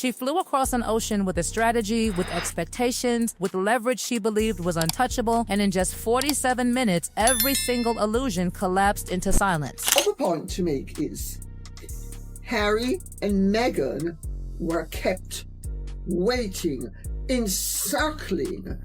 She flew across an ocean with a strategy, with expectations, with leverage she believed was untouchable, and in just 47 minutes, every single illusion collapsed into silence. Other point to make is Harry and Meghan were kept waiting, encircling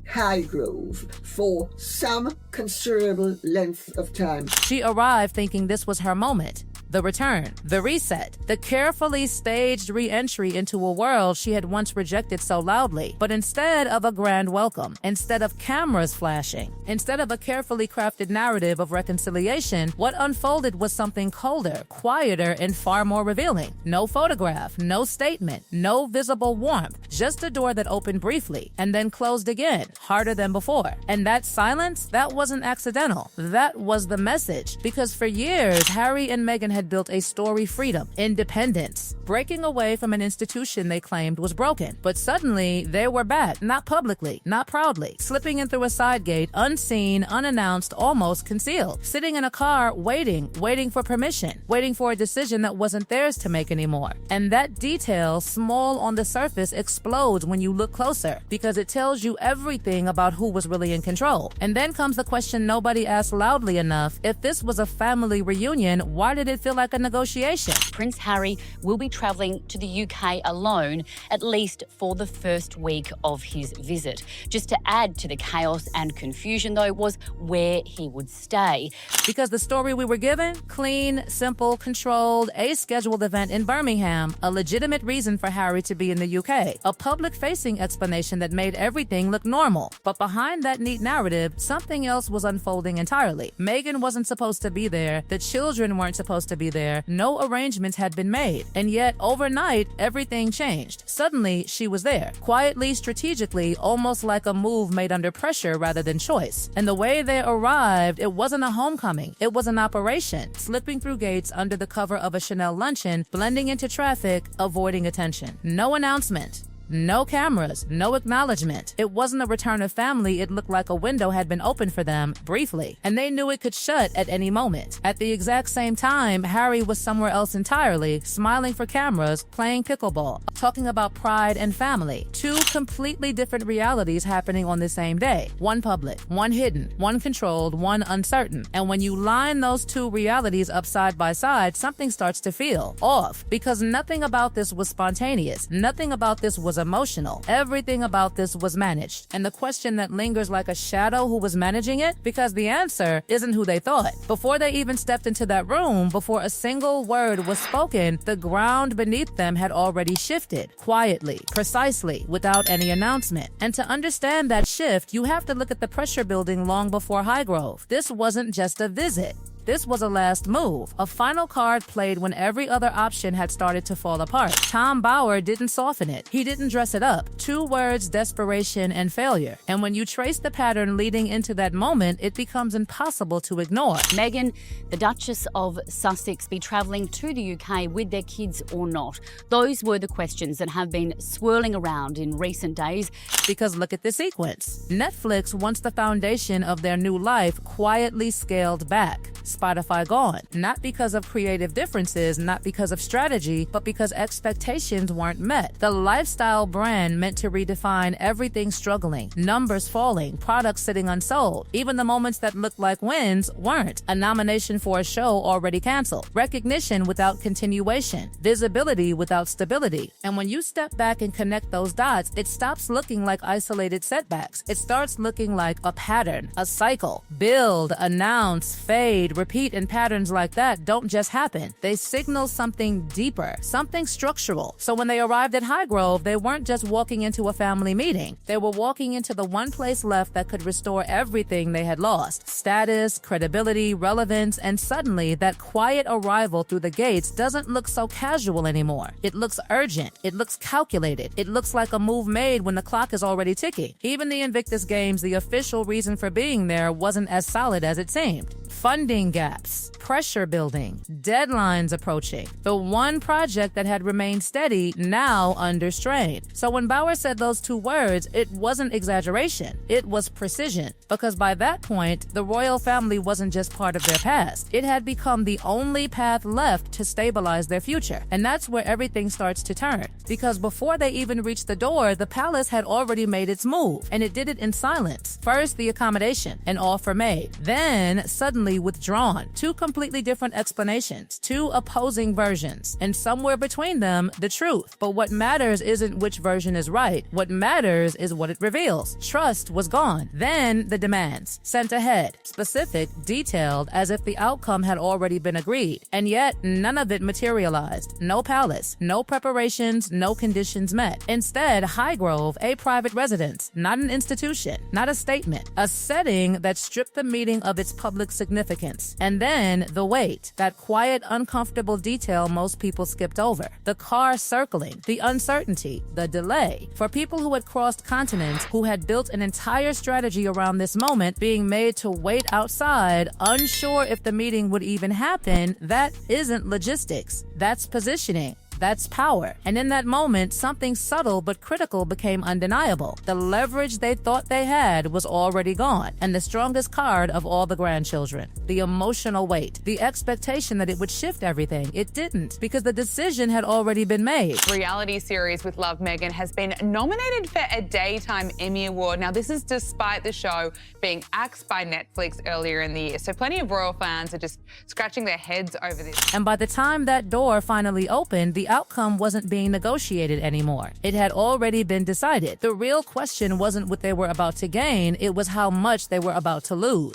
Highgrove for some considerable length of time. She arrived thinking this was her moment. The return, the reset, the carefully staged re-entry into a world she had once rejected so loudly. But instead of a grand welcome, instead of cameras flashing, instead of a carefully crafted narrative of reconciliation, what unfolded was something colder, quieter, and far more revealing. No photograph, no statement, no visible warmth, just a door that opened briefly and then closed again, harder than before. And that silence, that wasn't accidental. That was the message. Because for years, Harry and Meghan had built a story freedom, independence, breaking away from an institution they claimed was broken. But suddenly, they were back, not publicly, not proudly, slipping in through a side gate, unseen, unannounced, almost concealed, sitting in a car, waiting for permission, waiting for a decision that wasn't theirs to make anymore. And that detail, small on the surface, explodes when you look closer, because it tells you everything about who was really in control. And then comes the question nobody asked loudly enough: if this was a family reunion, why did it feel like a negotiation? Prince Harry will be travelling to the UK alone, at least for the first week of his visit. Just to add to the chaos and confusion, though, was where he would stay. Because the story we were given, clean, simple, controlled, a scheduled event in Birmingham, a legitimate reason for Harry to be in the UK, a public-facing explanation that made everything look normal. But behind that neat narrative, something else was unfolding entirely. Meghan wasn't supposed to be there, the children weren't supposed to be there, no arrangements had been made. And yet, overnight, everything changed. Suddenly, she was there, quietly, strategically, almost like a move made under pressure rather than choice. And the way they arrived, it wasn't a homecoming, it was an operation, slipping through gates under the cover of a Chanel luncheon, blending into traffic, avoiding attention. No announcement. No cameras, no acknowledgement. It wasn't a return of family, it looked like a window had been opened for them, briefly, and they knew it could shut at any moment. At the exact same time, Harry was somewhere else entirely, smiling for cameras, playing pickleball, talking about pride and family. Two completely different realities happening on the same day. One public, one hidden, one controlled, one uncertain. And when you line those two realities up side by side, something starts to feel off, because nothing about this was spontaneous. Nothing about this was emotional. Everything about this was managed. And the question that lingers like a shadow: who was managing it? Because the answer isn't who they thought. Before they even stepped into that room, before a single word was spoken, the ground beneath them had already shifted, quietly, precisely, without any announcement. And to understand that shift, you have to look at the pressure building long before Highgrove. This wasn't just a visit. This was a last move, a final card played when every other option had started to fall apart. Tom Bower didn't soften it. He didn't dress it up. Two words: desperation and failure. And when you trace the pattern leading into that moment, it becomes impossible to ignore. Meghan, the Duchess of Sussex, be travelling to the UK with their kids or not? Those were the questions that have been swirling around in recent days. Because look at the sequence. Netflix, once the foundation of their new life, quietly scaled back. Spotify gone. Not because of creative differences, not because of strategy, but because expectations weren't met. The lifestyle brand meant to redefine everything struggling, numbers falling, products sitting unsold. Even the moments that looked like wins weren't. A nomination for a show already canceled. Recognition without continuation. Visibility without stability. And when you step back and connect those dots, it stops looking like isolated setbacks. It starts looking like a pattern, a cycle. Build, announce, fade, repeat, and patterns like that don't just happen. They signal something deeper, something structural. So when they arrived at Highgrove, they weren't just walking into a family meeting. They were walking into the one place left that could restore everything they had lost: status, credibility, relevance, and suddenly that quiet arrival through the gates doesn't look so casual anymore. It looks urgent. It looks calculated. It looks like a move made when the clock is already ticking. Even the Invictus Games, the official reason for being there, wasn't as solid as it seemed. Funding funding gaps, pressure building, deadlines approaching. The one project that had remained steady now under strain. So when Bauer said those two words, it wasn't exaggeration. It was precision. Because by that point, the royal family wasn't just part of their past. It had become the only path left to stabilize their future. And that's where everything starts to turn. Because before they even reached the door, the palace had already made its move. And it did it in silence. First, the accommodation, an offer made. Then, suddenly withdrawn. Two completely different explanations. Two opposing versions. And somewhere between them, the truth. But what matters isn't which version is right. What matters is what it reveals. Trust was gone. Then, the demands. Sent ahead. Specific, detailed, as if the outcome had already been agreed. And yet, none of it materialized. No palace. No preparations. No conditions met. Instead, Highgrove, a private residence. Not an institution. Not a statement. A setting that stripped the meeting of its public significance. And then, the wait. That quiet, uncomfortable detail most people skipped over. The car circling. The uncertainty. The delay. For people who had crossed continents, who had built an entire strategy around this moment, being made to wait outside, unsure if the meeting would even happen, that isn't logistics. That's positioning. That's power. And in that moment, something subtle but critical became undeniable. The leverage they thought they had was already gone. And the strongest card of all the grandchildren. The emotional weight. The expectation that it would shift everything. It didn't, because the decision had already been made. Reality series with Love Meghan has been nominated for a Daytime Emmy Award. Now, this is despite the show being axed by Netflix earlier in the year. So plenty of royal fans are just scratching their heads over this. And by the time that door finally opened, the outcome wasn't being negotiated anymore. It had already been decided. The real question wasn't what they were about to gain, it was how much they were about to lose.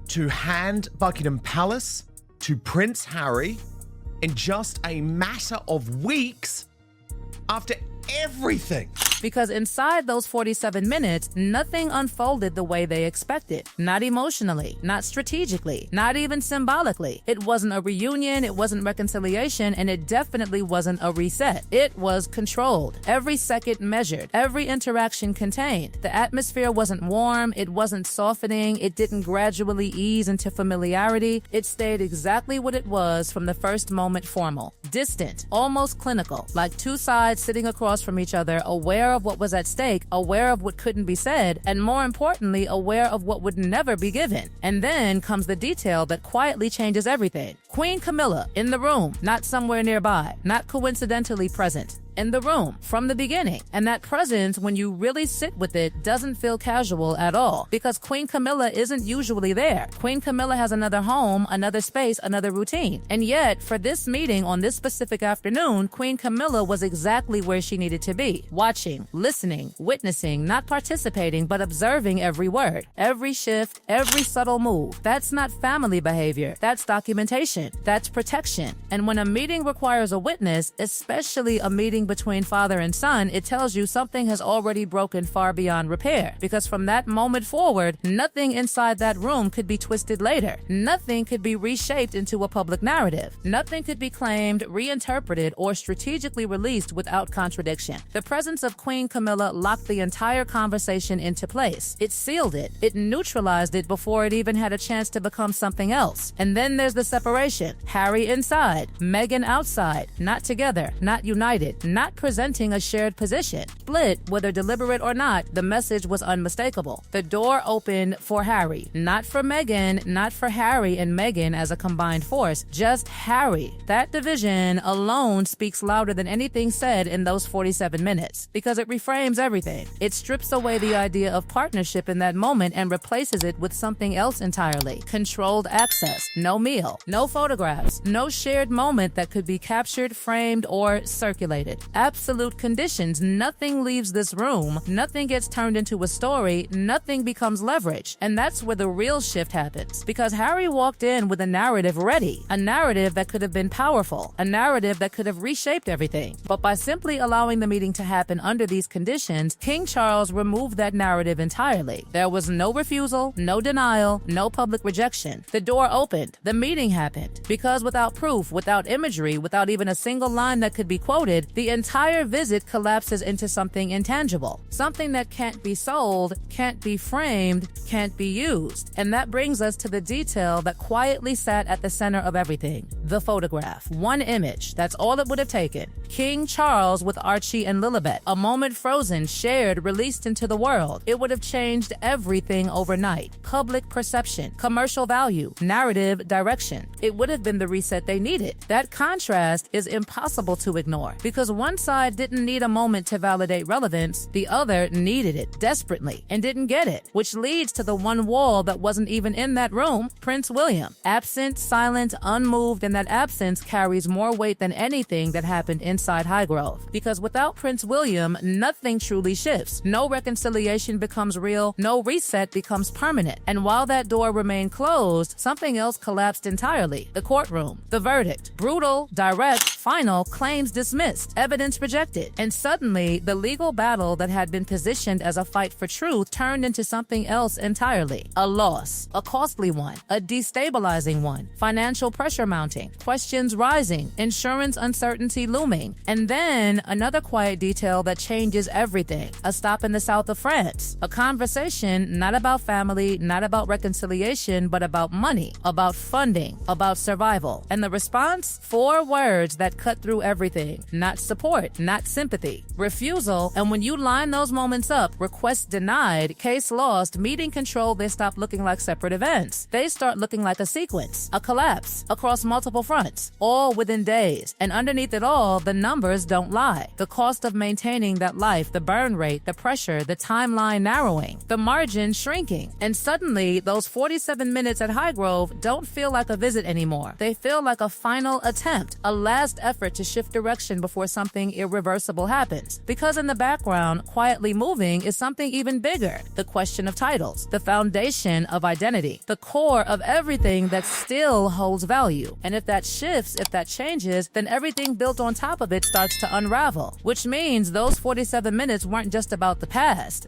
To hand Buckingham Palace to Prince Harry in just a matter of weeks after everything. Because inside those 47 minutes, nothing unfolded the way they expected. Not emotionally, not strategically, not even symbolically. It wasn't a reunion, it wasn't reconciliation, and it definitely wasn't a reset. It was controlled. Every second measured, every interaction contained. The atmosphere wasn't warm, it wasn't softening, it didn't gradually ease into familiarity. It stayed exactly what it was from the first moment: formal, distant, almost clinical, like two sides sitting across from each other, aware of what was at stake, aware of what couldn't be said, and more importantly, aware of what would never be given. And then comes the detail that quietly changes everything. Queen Camilla in the room, not somewhere nearby, not coincidentally present. In the room from the beginning. And that presence, when you really sit with it, doesn't feel casual at all, because Queen Camilla isn't usually there. Queen Camilla has another home, another space, another routine. And yet, for this meeting on this specific afternoon, Queen Camilla was exactly where she needed to be. Watching, listening, witnessing, not participating, but observing every word, every shift, every subtle move. That's not family behavior. That's documentation. That's protection. And when a meeting requires a witness, especially a meeting between father and son, it tells you something has already broken far beyond repair. Because from that moment forward, nothing inside that room could be twisted later. Nothing could be reshaped into a public narrative. Nothing could be claimed, reinterpreted, or strategically released without contradiction. The presence of Queen Camilla locked the entire conversation into place. It sealed it. It neutralized it before it even had a chance to become something else. And then there's the separation. Harry inside, Meghan outside, not together, not united, not presenting a shared position. Split, whether deliberate or not, the message was unmistakable. The door opened for Harry, not for Meghan, not for Harry and Meghan as a combined force, just Harry. That division alone speaks louder than anything said in those 47 minutes, because it reframes everything. It strips away the idea of partnership in that moment and replaces it with something else entirely. Controlled access, no meal, no photographs, no shared moment that could be captured, framed, or circulated. Absolute conditions. Nothing leaves this room. Nothing gets turned into a story. Nothing becomes leverage. And that's where the real shift happens. Because Harry walked in with a narrative ready. A narrative that could have been powerful. A narrative that could have reshaped everything. But by simply allowing the meeting to happen under these conditions, King Charles removed that narrative entirely. There was no refusal, no denial, no public rejection. The door opened. The meeting happened. Because without proof, without imagery, without even a single line that could be quoted, the entire visit collapses into something intangible, something that can't be sold, can't be framed, can't be used. And that brings us to the detail that quietly sat at the center of everything: the photograph. One image, that's all it would have taken. King Charles with Archie and Lilibet, a moment frozen, shared, released into the world. It would have changed everything overnight. Public perception, commercial value, narrative direction. It would have been the reset they needed. That contrast is impossible to ignore because one side didn't need a moment to validate relevance, the other needed it desperately and didn't get it, which leads to the one wall that wasn't even in that room: Prince William. Absent, silent, unmoved, and that absence carries more weight than anything that happened inside Highgrove. Because without Prince William, nothing truly shifts. No reconciliation becomes real, no reset becomes permanent. And while that door remained closed, something else collapsed entirely: the courtroom. The verdict: brutal, direct, final, claims dismissed, evidence rejected. And suddenly, the legal battle that had been positioned as a fight for truth turned into something else entirely: a loss, a costly one, a destabilizing one, financial pressure mounting, questions rising, insurance uncertainty looming. And then another quiet detail that changes everything: a stop in the south of France, a conversation not about family, not about reconciliation, but about money, about funding, about survival. And the response? 4 words that cut through everything: not support, not sympathy, refusal. And when you line those moments up: request denied, case lost, meeting controlled, they stop looking like separate events. They start looking like a sequence, a collapse across multiple fronts, all within days. And underneath it all, the numbers don't lie. The cost of maintaining that life, the burn rate, the pressure, the timeline narrowing, the margin shrinking. And suddenly, those 47 minutes at Highgrove don't feel like a visit anymore. They feel like a final attempt, a last effort to shift direction before something irreversible happens. Because in the background, quietly moving, is something even bigger: the question of titles, the foundation of identity, the core of everything that still holds value. And if that shifts, if that changes, then everything built on top of it starts to unravel, which means those 47 minutes weren't just about the past.